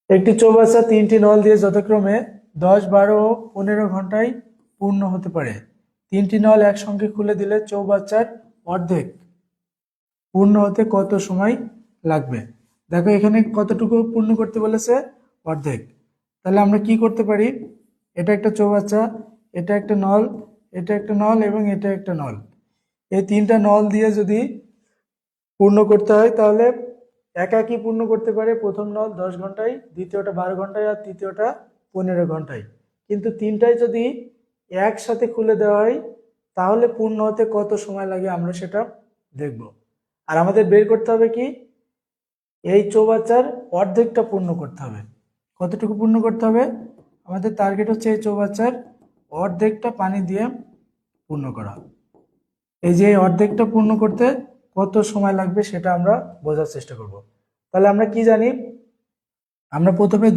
একটি চৌবাচ্চা 3টি নল দিয়ে যথাক্রমে 10, 12 ও 15 ঘন্টায় পূর্ণ হতে পারে। 3টি নল একসঙ্গে খুলে দিলে চৌবাচ্চার অর্ধেক পূর্ণ হতে কত সময় লাগবে? দেখো এখানে কতটুকু পূর্ণ করতে বলেছে, অর্ধেক। তাহলে আমরা কি করতে পারি, এটা একটা চৌবাচ্চা, এটা একটা নল, এটা একটা নল এবং এটা একটা নল। এই 3টা নল দিয়ে যদি পূর্ণ করতে হয় তাহলে একই পূর্ণ করতে পারে। প্রথম নল 10 ঘন্টায়, দ্বিতীয়টা 12 ঘন্টায় আর তৃতীয়টা 15 ঘন্টায়। কিন্তু 3টাই যদি একসাথে খুলে দেওয়া হয় তাহলে পূর্ণ হতে কত সময় লাগে আমরা সেটা দেখব। আর আমাদের বের করতে হবে কি, এই চৌবাচ্চার অর্ধেকটা পূর্ণ করতে হবে। কতটুকু পূর্ণ করতে হবে? আমাদের টার্গেট হচ্ছে এই চৌবাচ্চার অর্ধেকটা পানি দিয়ে পূর্ণ করা। এই যে অর্ধেকটা পূর্ণ করতে কত সময় লাগবে সেটা আমরা বোঝার চেষ্টা করব। তাহলে আমরা কি জানি, আমরা প্রথমে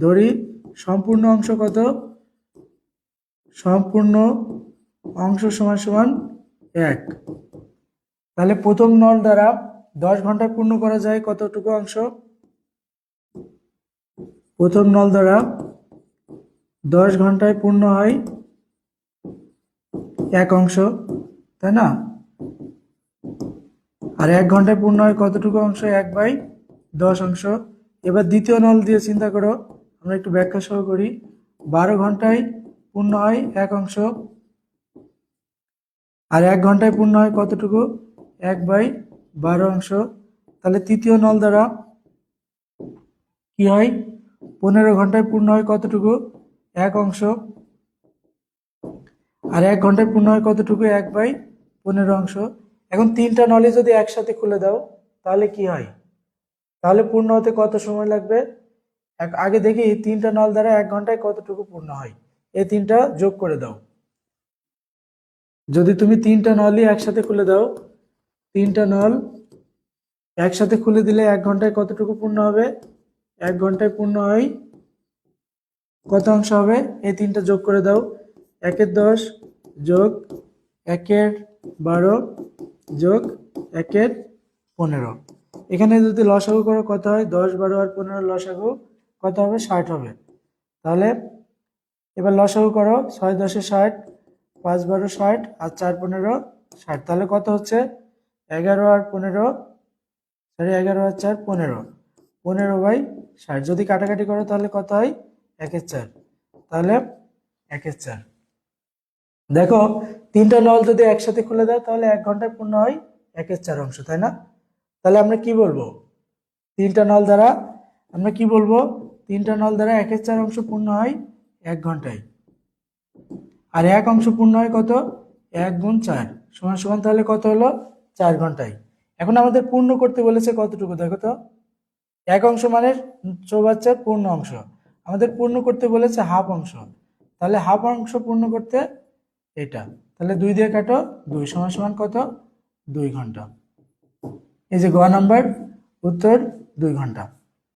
ধরি সম্পূর্ণ অংশ কত, সম্পূর্ণ অংশ সমান সমান 1। তাহলে প্রথম নল দ্বারা 10 ঘন্টায় পূর্ণ করা যায় কতটুকু অংশ? প্রথম নল দ্বারা 10 ঘন্টায় পূর্ণ হয় 1 অংশ, তাই না? আর 1 ঘন্টায় পূর্ণ হয় কতটুকু অংশ? 1/10 অংশ। এবার দ্বিতীয় নল দিয়ে চিন্তা করো, আমরা একটু ব্যাখ্যা সহ করি। 12 ঘন্টায় পূর্ণ হয় 1 অংশ, আর 1 ঘন্টায় পূর্ণ হয় কতটুকু? 1/12 অংশ। তাহলে তৃতীয় নল দ্বারা কি হয়? 15 ঘন্টায় পূর্ণ হয় কতটুকু? 1 অংশ, আর 1 ঘন্টায় পূর্ণ হয় কতটুকু? 1/15 অংশ। এখন 3টা নলই যদি একসাথে খুলে দাও তাহলে কি হয়? তাহলে পূর্ণ হতে কত সময় লাগবে? আগে দেখি 3টা নল দ্বারা 1 ঘন্টায় কতটুকু পূর্ণ হয়, এই 3টা যোগ করে দাও। যদি তুমি 3টা নলই একসাথে খুলে দাও, 3টা নল একসাথে খুলে দিলে 1 ঘন্টায় কতটুকু পূর্ণ হবে? 1 ঘন্টায় পূর্ণ হয় কত অংশ হবে? এই 3টা যোগ করে দাও। 1-এর 10 যোগ 1-এর 12 যোগ 1-এর 15। এখানে যদি লসাগু করো কত হয়? 10, 12 আর 15 লসাগু কত হবে? 60 হবে। তাহলে এবার লসাগু করো, 6 10 60, 5 12 60 আর 4 15 60। তাহলে কত হচ্ছে? 11 আর 15, সরি 11 আর 4 15, 15/60। যদি কাটাকাটি করো তাহলে কত হয়? 1/4। তাহলে 1/4। দেখো 3টা নল যদি একসাথে খুলে দাও তাহলে 1 ঘন্টায় পূর্ণ হয় 1/4 অংশ, তাই না? তাহলে আমরা কি বলবো? 3টা নল দ্বারা আমরা কি বলবো? 3টা নল দ্বারা 1/4 অংশ পূর্ণ হয় 1 ঘন্টায়, আর 1 অংশ পূর্ণ হয় কত? 1 গুণ 4 সমান সমান তাহলে কত হলো? 4 ঘন্টায়। এখন আমাদের পূর্ণ করতে বলেছে কতটুকু, দেখো তো। 1 অংশ মানে চৌবাচ্চার পূর্ণ অংশ, আমাদের পূর্ণ করতে বলেছে হাফ অংশ। তাহলে হাফ অংশ পূর্ণ করতে এটা, তাহলে 2 দিয়ে কাটো, 2 সমান সমান কত? 2 ঘন্টা। এই যে গ নাম্বার উত্তর 2 ঘন্টা।